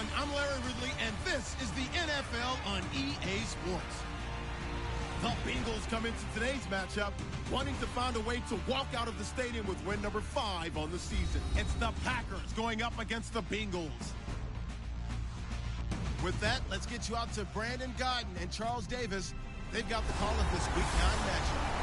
everyone. I'm Larry Ridley, and this is the NFL on EA Sports. The Bengals come into today's matchup wanting to find a way to walk out of the stadium with win number 5 on the season. It's the Packers going up against the Bengals. With that, let's get you out to Brandon Godden and Charles Davis. They've got the call of this Week 9 matchup.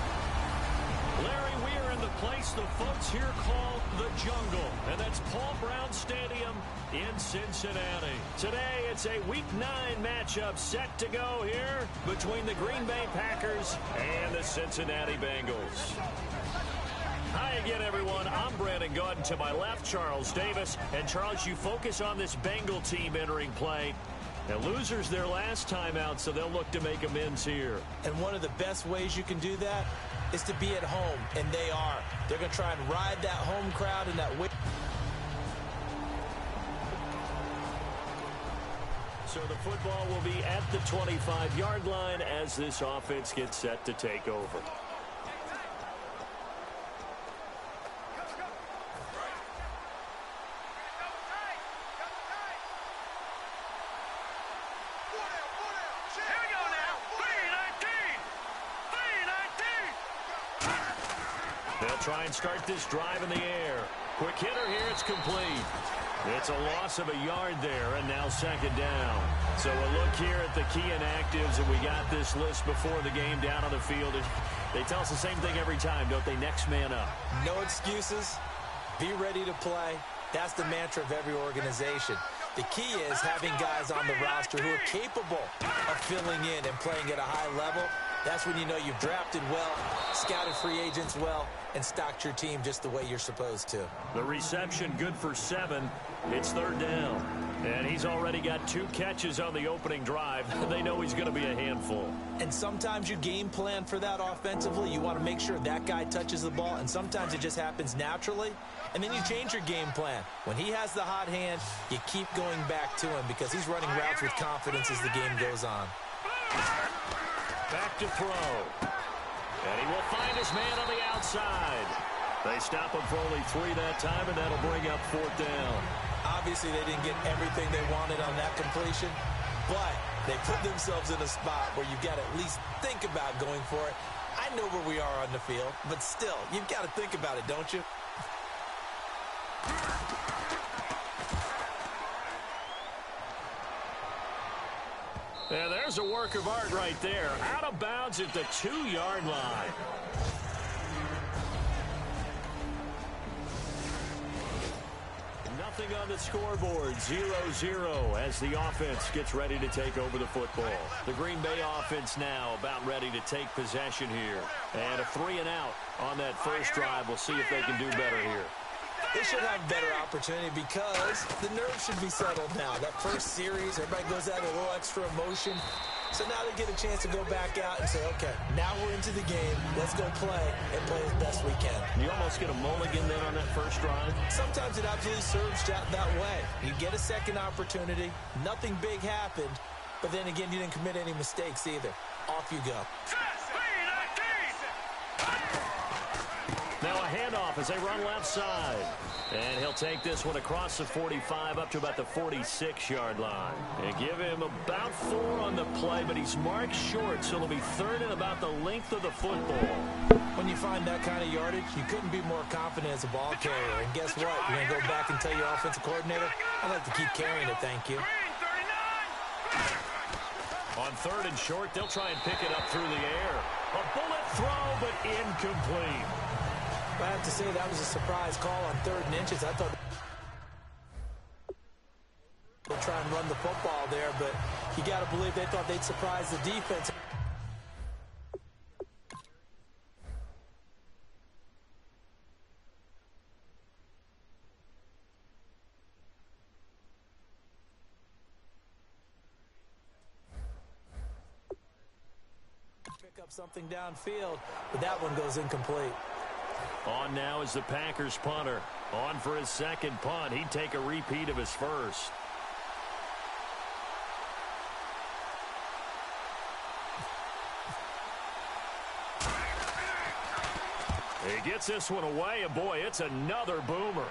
Larry, we are in the place the folks here call the Jungle, and that's Paul Brown Stadium in Cincinnati. Today, it's a Week 9 matchup set to go here between the Green Bay Packers and the Cincinnati Bengals. Hi again, everyone. I'm Brandon Godden. To my left, Charles Davis. And, Charles, you focus on this Bengal team entering play. Now, losers their last time out, so they'll look to make amends here. And one of the best ways you can do that is to be at home, and they are. They're going to try and ride that home crowd and that win. So the football will be at the 25-yard line as this offense gets set to take over. Try and start this drive in the air. Quick hitter here, it's complete. It's a loss of a yard there, and now second down. So a look here at the key inactives, and we got this list before the game down on the field. They tell us the same thing every time, don't they? Next man up. No excuses. Be ready to play. That's the mantra of every organization. The key is having guys on the roster who are capable of filling in and playing at a high level. That's when you know you've drafted well, scouted free agents well, and stocked your team just the way you're supposed to. The reception good for 7. It's third down. And he's already got 2 catches on the opening drive. They know he's going to be a handful. And sometimes you game plan for that offensively. You want to make sure that guy touches the ball, and sometimes it just happens naturally. And then you change your game plan. When he has the hot hand, you keep going back to him because he's running routes with confidence as the game goes on. Back to throw. And he will find his man on the outside. They stop him for only 3 that time, and that'll bring up 4th down. Obviously, they didn't get everything they wanted on that completion, but they put themselves in a spot where you've got to at least think about going for it. I know where we are on the field, but still, you've got to think about it, don't you? And there's a work of art right there. Out of bounds at the 2-yard line. Nothing on the scoreboard. 0-0 as the offense gets ready to take over the football. The Green Bay offense now about ready to take possession here. And a 3-and-out on that first drive. We'll see if they can do better here. They should have better opportunity because the nerves should be settled now. That first series, everybody goes out a little extra emotion. So now they get a chance to go back out and say, okay, now we're into the game. Let's go play and play as best we can. You almost get a mulligan then on that first drive? Sometimes it absolutely serves that way. You get a second opportunity. Nothing big happened. But then again, you didn't commit any mistakes either. Off you go. Now a handoff as they run left side. And he'll take this one across the 45 up to about the 46-yard line. And give him about 4 on the play, but he's marked short, so it'll be 3rd and about the length of the football. When you find that kind of yardage, you couldn't be more confident as a ball carrier. And guess what? You're going to go back and tell your offensive coordinator, I'd like to keep carrying it, thank you. On 3rd and short, they'll try and pick it up through the air. A bullet throw, but incomplete. I have to say that was a surprise call on 3rd and inches. I thought they'll try and run the football there, but you got to believe they thought they'd surprise the defense. Pick up something downfield, but that one goes incomplete. On now is the Packers punter. On for his second punt. He'd take a repeat of his first. He gets this one away, and boy, it's another boomer.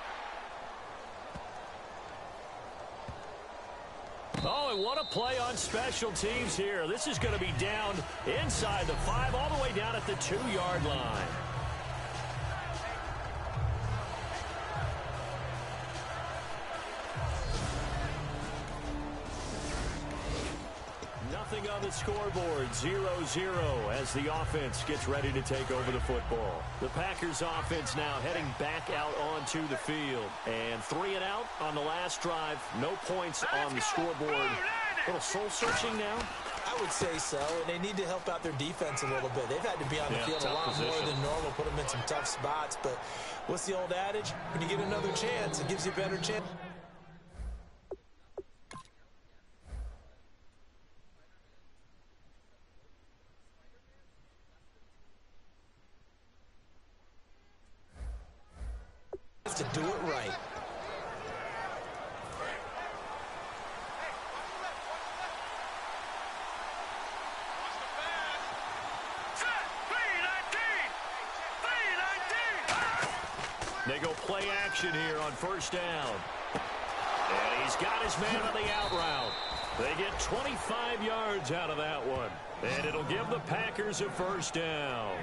Oh, and what a play on special teams here. This is going to be down inside the 5, all the way down at the 2-yard line. Nothing on the scoreboard, 0-0 as the offense gets ready to take over the football. The Packers offense now heading back out onto the field. And 3 and out on the last drive. No points on the scoreboard. A little soul-searching now? I would say so, and they need to help out their defense a little bit. They've had to be on the field a lot more than normal, put them in some tough spots. But what's the old adage? When you get another chance, it gives you a better chance. To do it right. They go play action here on first down. And he's got his man on the out route. They get 25 yards out of that one. And it'll give the Packers a first down.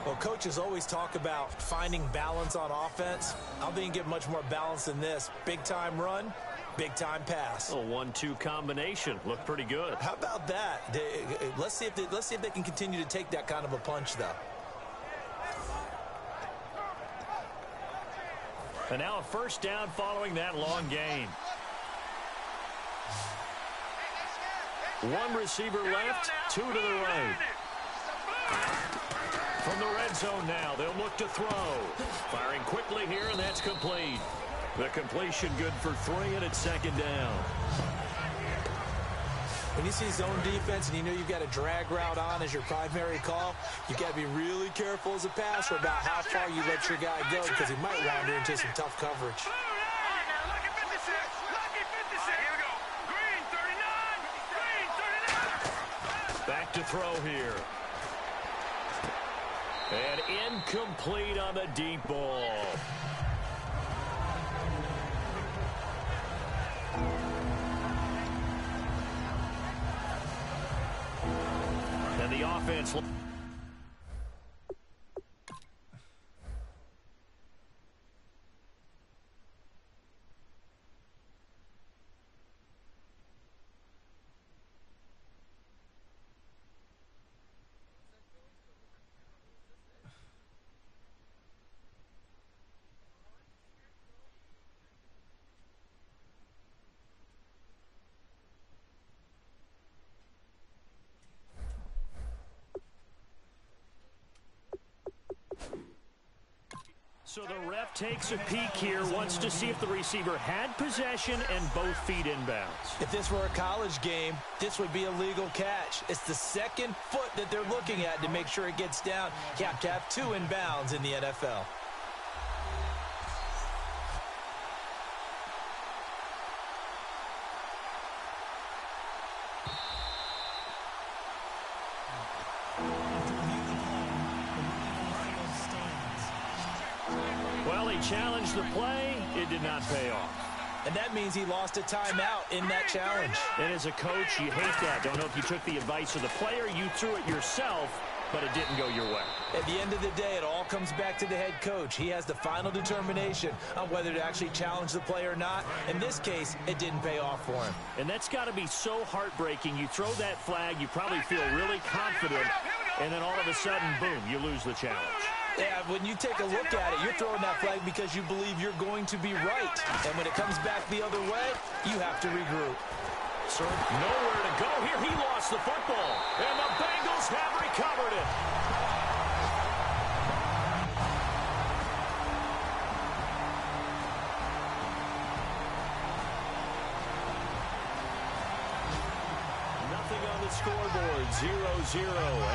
Well, coaches always talk about finding balance on offense. I don't think you get much more balance than this. Big-time run, big-time pass. A 1-2 combination. Looked pretty good. How about that? Let's see if they can continue to take that kind of a punch, though. And now a first down following that long gain. One receiver left, 2 to the right. From the red zone now, they'll look to throw. Firing quickly here, and that's complete. The completion good for 3, and it's second down. When you see zone defense and you know you've got a drag route on as your primary call, you've got to be really careful as a passer about how far you let your guy go because he might wander into some tough coverage. Back to throw here. And incomplete on the deep ball. And the offense... So the ref takes a peek here, wants to see if the receiver had possession and both feet inbounds. If this were a college game, this would be a legal catch. It's the second foot that they're looking at to make sure it gets down. You have to have 2 inbounds in the NFL. Well, he challenged the play. It did not pay off. And that means he lost a timeout in that challenge. And as a coach, you hate that. Don't know if you took the advice of the player. You threw it yourself, but it didn't go your way. At the end of the day, it all comes back to the head coach. He has the final determination on whether to actually challenge the play or not. In this case, it didn't pay off for him. And that's got to be so heartbreaking. You throw that flag, you probably feel really confident, and then all of a sudden, boom, you lose the challenge. Yeah, when you take a look at it, you're throwing that flag because you believe you're going to be right. And when it comes back the other way, you have to regroup. So nowhere to go here. He lost the football. And the Bengals have recovered it. Nothing on the scoreboard. 0-0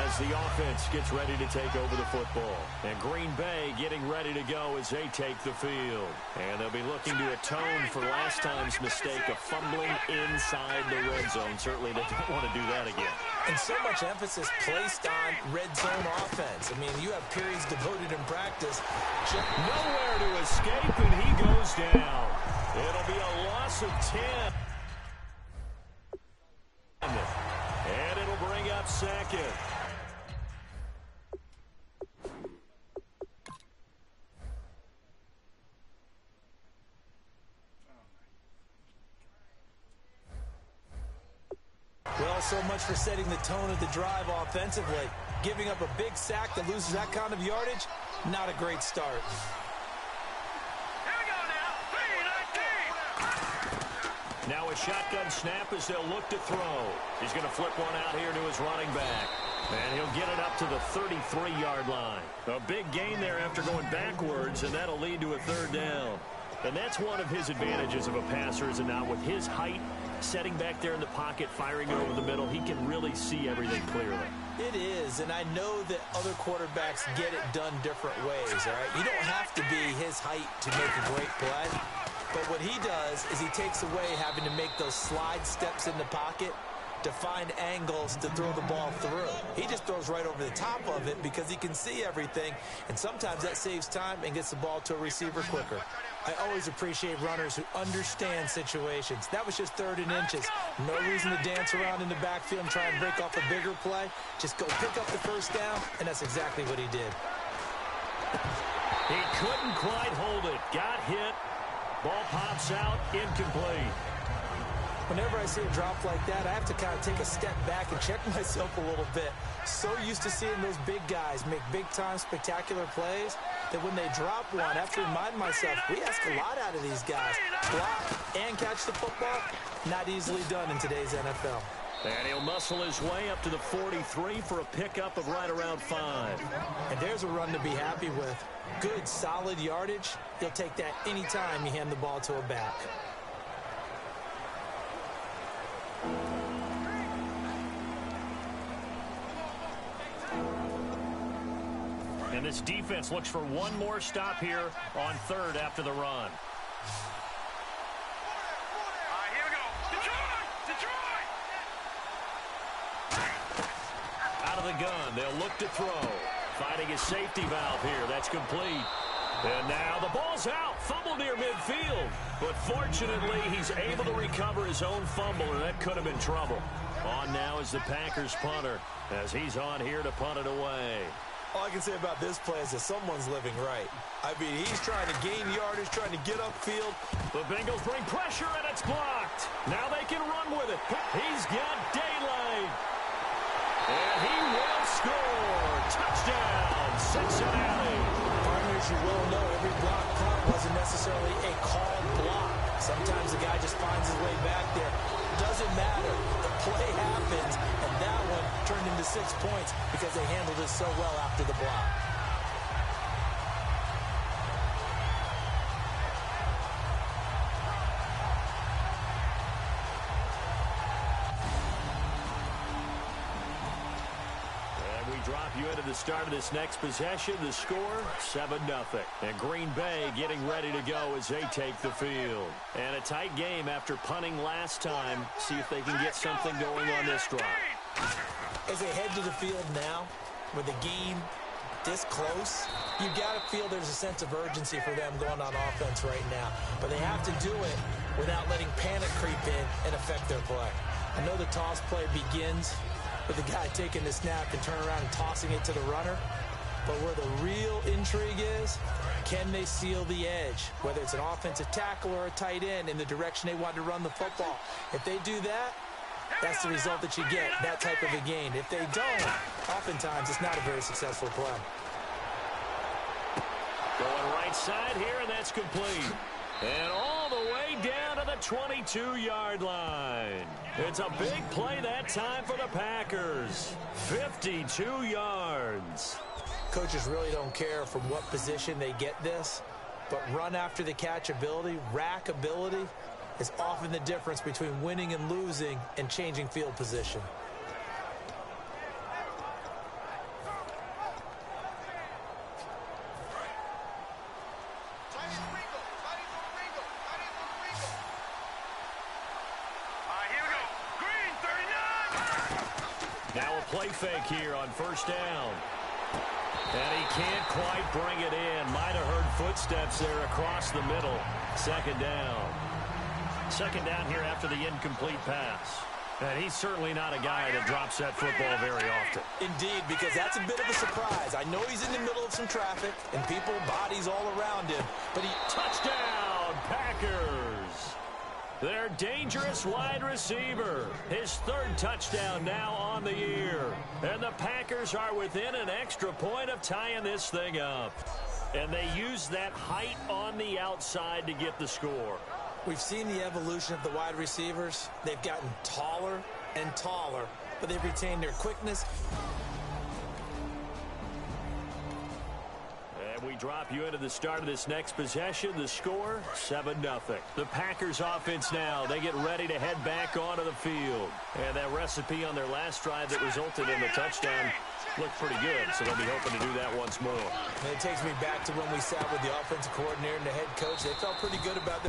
as the offense gets ready to take over the football. And Green Bay getting ready to go as they take the field. And they'll be looking to atone for last time's mistake of fumbling inside the red zone. Certainly they don't want to do that again. And so much emphasis placed on red zone offense. I mean, you have periods devoted in practice. Nowhere to escape, and he goes down. It'll be a loss of 10. up second. Well, so much for setting the tone of the drive offensively. Giving up a big sack that loses that kind of yardage, not a great start. Here we go now. Now a shotgun snap as they'll look to throw. He's going to flip one out here to his running back. And he'll get it up to the 33-yard line. A big gain there after going backwards, and that'll lead to a third down. And that's one of his advantages of a passer, is it not? With his height, setting back there in the pocket, firing it over the middle, he can really see everything clearly. It is, and I know that other quarterbacks get it done different ways, all right? You don't have to be his height to make a great play, but what he does is he takes away having to make those slide steps in the pocket to find angles to throw the ball through. He just throws right over the top of it because he can see everything, and sometimes that saves time and gets the ball to a receiver quicker. I always appreciate runners who understand situations. That was just 3rd and inches. No reason to dance around in the backfield and try and break off a bigger play. Just go pick up the first down, and that's exactly what he did. He couldn't quite hold it. Got hit. Ball pops out. Incomplete. Whenever I see a drop like that, I have to kind of take a step back and check myself a little bit. So used to seeing those big guys make big-time spectacular plays that when they drop one, I have to remind myself, we ask a lot out of these guys. Block and catch the football, not easily done in today's NFL. And he'll muscle his way up to the 43 for a pickup of right around 5. And there's a run to be happy with. Good, solid yardage. He'll take that anytime you hand the ball to a back. And this defense looks for one more stop here on 3rd after the run. Here we go. Detroit! Out of the gun, they'll look to throw. Finding his safety valve here. That's complete. And now the ball's out. Fumble near midfield. But fortunately, he's able to recover his own fumble, and that could have been trouble. On now is the Packers punter as he's on here to punt it away. All I can say about this play is that someone's living right. I mean, he's trying to gain yardage, trying to get upfield. The Bengals bring pressure, and it's blocked. Now they can run with it. He's got daylight. And he will score. Touchdown, Cincinnati. Partners, you will know every block punt wasn't necessarily a called block. Sometimes the guy just finds his way back there. Doesn't matter. The play happens, and that one turned into 6 points because they handled it so well after the block. Drop you into the start of this next possession. The score, 7-0. And Green Bay getting ready to go as they take the field. And a tight game after punting last time. See if they can get something going on this drive. As they head to the field now, with the game this close, you got to feel there's a sense of urgency for them going on offense right now. But they have to do it without letting panic creep in and affect their play. I know the toss play begins with the guy taking the snap and turning around and tossing it to the runner. But where the real intrigue is, can they seal the edge? Whether it's an offensive tackle or a tight end in the direction they want to run the football. If they do that, that's the result that you get, that type of a gain. If they don't, oftentimes it's not a very successful play. Going right side here, and that's complete. And all the way down to the 22-yard line. It's a big play that time for the Packers. 52 yards. Coaches really don't care from what position they get this, but run after the catch ability, rack ability, is often the difference between winning and losing and changing field position. Play fake here on first down. And he can't quite bring it in. Might have heard footsteps there across the middle. Second down. Second down here after the incomplete pass. And he's certainly not a guy that drops that football very often. Indeed, because that's a bit of a surprise. I know he's in the middle of some traffic and people, bodies all around him, but he... Touchdown, Packers! Their dangerous wide receiver. His third touchdown now on the year. And the Packers are within an extra point of tying this thing up. And they use that height on the outside to get the score. We've seen the evolution of the wide receivers. They've gotten taller and taller, but they've retained their quickness. And we drop you into the start of this next possession. The score, 7-0. The Packers offense now, they get ready to head back onto the field. And that recipe on their last drive that resulted in the touchdown looked pretty good, so they'll be hoping to do that once more. And it takes me back to when we sat with the offensive coordinator and the head coach. They felt pretty good about